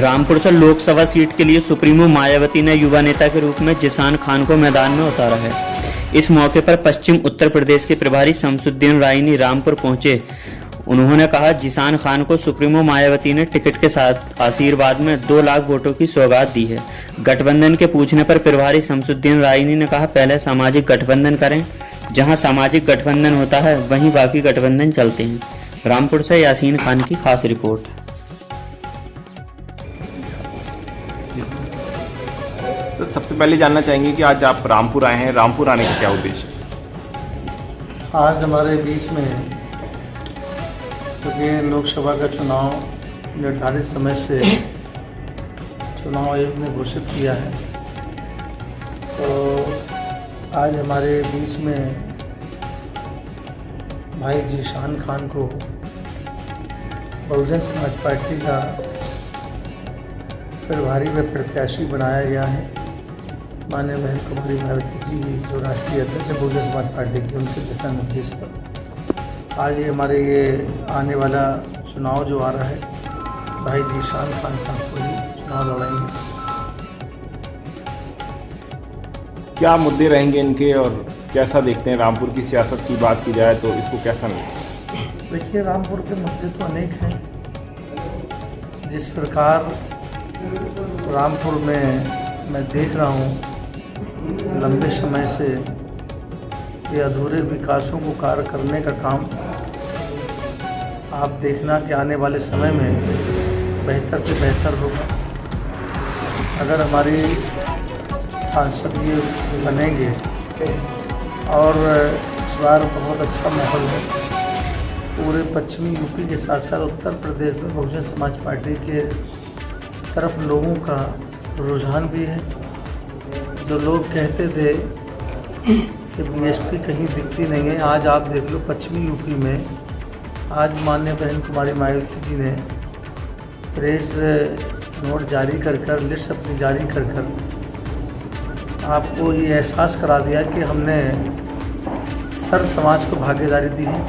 रामपुर से लोकसभा सीट के लिए सुप्रीमो मायावती ने युवा नेता के रूप में जिसान खान को मैदान में उतारा है। इस मौके पर पश्चिम उत्तर प्रदेश के प्रभारी शमसुद्दीन रायनी रामपुर पहुंचे। उन्होंने कहा, जिसान खान को सुप्रीमो मायावती ने टिकट के साथ आशीर्वाद में 2 लाख वोटों की सौगात दी है। गठबंधन के पूछने पर प्रभारी शमसुद्दीन रायनी ने कहा, पहले सामाजिक गठबंधन करें, जहां सामाजिक गठबंधन होता है वहीं बाकी गठबंधन चलते हैं। रामपुर से यासीन खान की खास रिपोर्ट। सर, सबसे पहले जानना चाहेंगे कि आज आप रामपुर आए हैं, रामपुर आने का क्या उद्देश्य है? आज हमारे बीच में क्योंकि लोकसभा का चुनाव निर्धारित समय से चुनाव आयोग ने घोषित किया है, तो आज हमारे बीच में भाई जिसान खान को बहुजन समाज पार्टी का प्रभारी व प्रत्याशी बनाया गया है। माननीय बहन कुमारी मायावती जी जो राष्ट्रीय अध्यक्ष है बहुजन समाज पार्टी की, उनके दिशा निर्देश पर आज ये हमारे ये आने वाला चुनाव जो आ रहा है, भाई जिसान खान साहब को ही चुनाव लड़ाएंगे। क्या मुद्दे रहेंगे इनके और कैसा देखते हैं? रामपुर की सियासत की बात की जाए तो इसको कैसा मिलता है? देखिए, रामपुर के मुद्दे तो अनेक हैं। जिस प्रकार रामपुर में मैं देख रहा हूँ लंबे समय से ये अधूरे विकासों को कार्य करने का काम आप देखना कि आने वाले समय में बेहतर से बेहतर होगा। अगर हमारी सांसद ये बनेंगे और इस बार बहुत अच्छा माहौल है, पूरे पश्चिमी यूपी के साथ साथ उत्तर प्रदेश में बहुजन समाज पार्टी के तरफ लोगों का रुझान भी है। जो लोग कहते थे कि बीएसपी कहीं दिखती नहीं है, आज आप देख लो पश्चिमी यूपी में आज माननीय बहन कुमारी मायावती जी ने प्रेस नोट जारी कर लिस्ट अपनी जारी कर आपको ये एहसास करा दिया कि हमने सर्व समाज को भागीदारी दी है,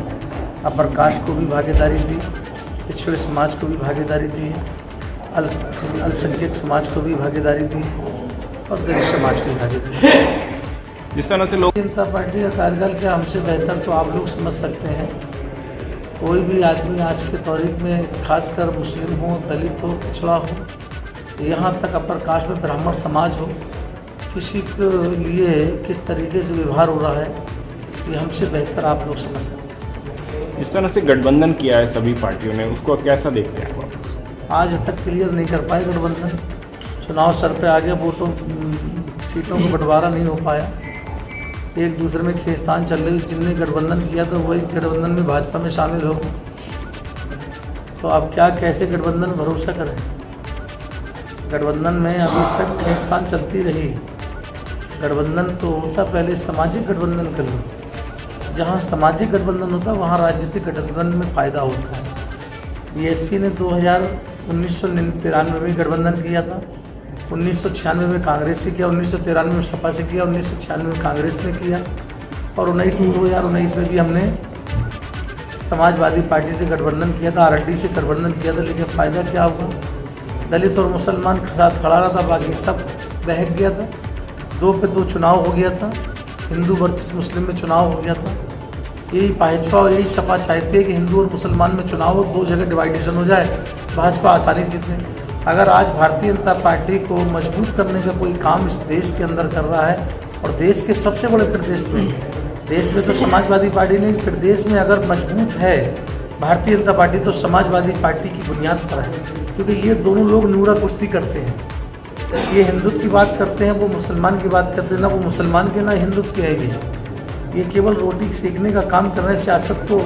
अपर कास्ट को भी भागीदारी दी, पिछड़े समाज को भी भागीदारी दी है, अल्पसंख्यक समाज को भी भागीदारी दी और दलित समाज को भी भागीदारी। जिस तरह से लोग जनता पार्टी का कार्यकाल क्या हमसे बेहतर तो आप लोग समझ सकते हैं। कोई भी आदमी आज के तारीख में, खासकर मुस्लिम हो, दलित हो, पिछड़ा हो, यहाँ तक अपर कास्ट में ब्राह्मण समाज हो, किसी के लिए किस तरीके से व्यवहार हो रहा है ये हमसे बेहतर आप लोग समझ सकते हैं। जिस तरह से गठबंधन किया है सभी पार्टियों ने, उसको कैसा देखते हैं आप? आज तक क्लियर नहीं कर पाए गठबंधन। चुनाव सर पे आ गया, वोटों सीटों का बंटवारा नहीं हो पाया, एक दूसरे में खींचतान चल रही। जिनने गठबंधन किया तो वही गठबंधन में भाजपा में शामिल हो, तो अब क्या कैसे गठबंधन भरोसा करें? गठबंधन में अभी तक खींचतान चलती रही। गठबंधन तो होता पहले सामाजिक गठबंधन कर लो। जहाँ सामाजिक गठबंधन होता वहाँ राजनीतिक गठबंधन में फ़ायदा होता है। बीएसपी ने 1993 में गठबंधन किया था, 1996 में कांग्रेस से किया, 1993 में सपा से किया, 1996 में कांग्रेस ने किया और 2019 में भी हमने समाजवादी पार्टी से गठबंधन किया था, आरएलडी से गठबंधन किया था। लेकिन फ़ायदा क्या हुआ? दलित और मुसलमान के साथ खड़ा रहा था, बाकी सब बहक गया था। 2 पे 2 चुनाव हो गया था, हिंदू वर्सेस मुस्लिम में चुनाव हो गया था। यही भाजपा और यही सपा चाहती है कि हिंदू और मुसलमान में चुनाव हो, 2 जगह डिवाइडेशन हो जाए, भाजपा आसानी से जीते। अगर आज भारतीय जनता पार्टी को मजबूत करने का कोई काम इस देश के अंदर कर रहा है और देश के सबसे बड़े प्रदेश में, देश में तो समाजवादी पार्टी नहीं, प्रदेश में अगर मजबूत है भारतीय जनता पार्टी तो समाजवादी पार्टी की बुनियाद पर है। क्योंकि ये दोनों लोग न्यूरा कुश्ती करते हैं, ये हिंदुत्व की बात करते हैं, वो मुसलमान की बात करते हैं। ना वो मुसलमान के ना हिंदुत्व के हैं, ये केवल रोटी सेकने का काम कर रहे हैं। सियासत को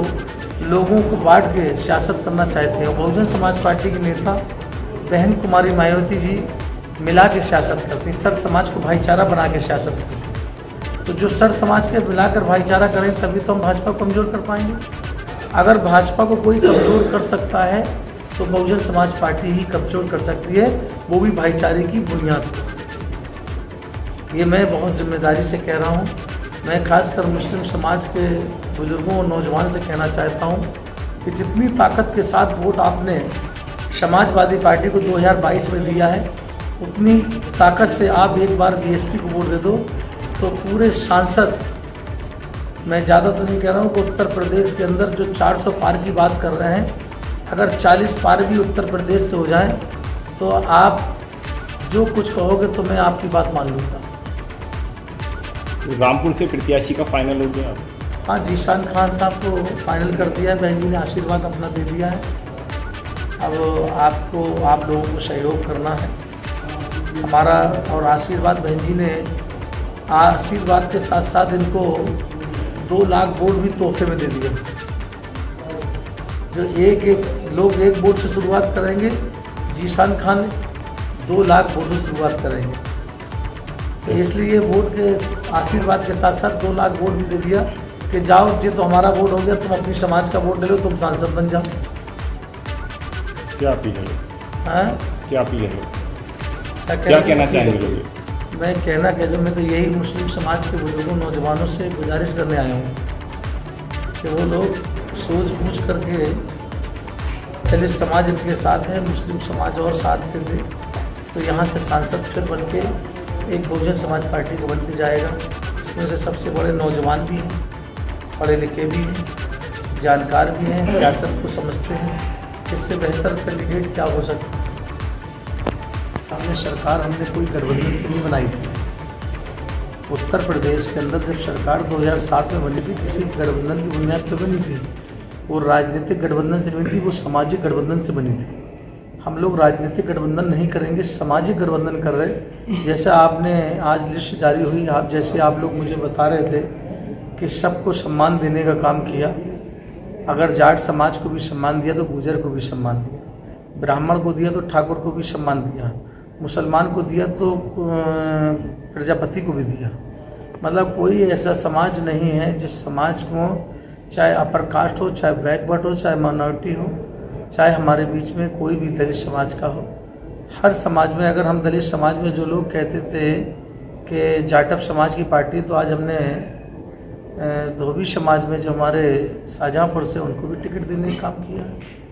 लोगों को बांट के सियासत करना चाहते हैं। बहुजन समाज पार्टी के नेता बहन कुमारी मायावती जी मिला के सियासत करते हैं, सर्व समाज को भाईचारा बना के सियासत करते हैं। तो जो सर्व समाज के मिलाकर भाईचारा करें तभी तो हम भाजपा को कमज़ोर कर पाएंगे। अगर भाजपा को कोई कमज़ोर कर सकता है तो बहुजन समाज पार्टी ही कमज़ोर कर सकती है, वो भी भाईचारे की बुनियाद पर। ये मैं बहुत जिम्मेदारी से कह रहा हूँ। मैं खासकर मुस्लिम समाज के बुजुर्गों और नौजवान से कहना चाहता हूँ कि जितनी ताकत के साथ वोट आपने समाजवादी पार्टी को 2022 में दिया है, उतनी ताकत से आप एक बार बीएसपी को वोट दे दो तो पूरे सांसद, मैं ज़्यादा तो नहीं कह रहा हूँ कि उत्तर प्रदेश के अंदर जो 400 पार की बात कर रहे हैं, अगर 40 पार भी उत्तर प्रदेश से हो जाएं तो आप जो कुछ कहोगे तो मैं आपकी बात मान लूँगा। रामपुर से प्रत्याशी का फाइनल हो गया? हाँ, जीशान खान साहब को फाइनल कर दिया है, बहन जी ने आशीर्वाद अपना दे दिया है। अब आप लोगों को सहयोग करना है हमारा, और आशीर्वाद बहन जी ने आशीर्वाद के साथ साथ इनको 2 लाख वोट भी तोहफे में दे दिए। जो लोग एक वोट से शुरुआत करेंगे, जीशान खान 2 लाख वोट से शुरुआत करेंगे, तो इसलिए वोट के आशीर्वाद के साथ साथ 2 लाख वोट भी दे दिया कि जाओ जी, तो हमारा वोट हो गया, तुम अपनी समाज का वोट ले लो, तुम सांसद बन जाओ। क्या अपील है? हाँ, क्या अपील है? क्या कहना चाहेंगे लोग? मैं मैं तो यही मुस्लिम समाज के बुजुर्गों नौजवानों से गुजारिश करने आया हूँ कि वो लोग सोच पूछ करके, दलित समाज इनके साथ है, मुस्लिम समाज और साथ के दे, तो यहाँ से सांसद फिर बन के एक बहुजन समाज पार्टी को बनते जाएगा। इसमें से सबसे बड़े नौजवान भी हैं, पढ़े लिखे भी हैं, जानकार भी हैं, सियासत को समझते हैं, इससे बेहतर कैंडिडेट क्या हो सकता है। हमने कोई गठबंधन से नहीं बनाई थी। उत्तर प्रदेश के अंदर जब सरकार 2007 में बनी थी, किसी गठबंधन की बुनियाद पर बनी थी। वो राजनीतिक गठबंधन से बनी थी, वो सामाजिक गठबंधन से बनी थी। हम लोग राजनीतिक गठबंधन नहीं करेंगे, सामाजिक गठबंधन कर रहे। जैसा आपने आज लिस्ट जारी हुई, आप लोग मुझे बता रहे थे कि सबको सम्मान देने का काम किया। अगर जाट समाज को भी सम्मान दिया तो गुर्जर को भी सम्मान दिया, ब्राह्मण को दिया तो ठाकुर को भी सम्मान दिया, मुसलमान को दिया तो प्रजापति को भी दिया। मतलब कोई ऐसा समाज नहीं है जिस समाज को, चाहे अपर कास्ट हो, चाहे बैकवर्ड हो, चाहे माइनॉरिटी हो, चाहे हमारे बीच में कोई भी दलित समाज का हो, हर समाज में, अगर हम दलित समाज में जो लोग कहते थे कि जाटव समाज की पार्टी, तो आज हमने धोबी समाज में जो हमारे शाहजहाँपुर से, उनको भी टिकट देने का काम किया है।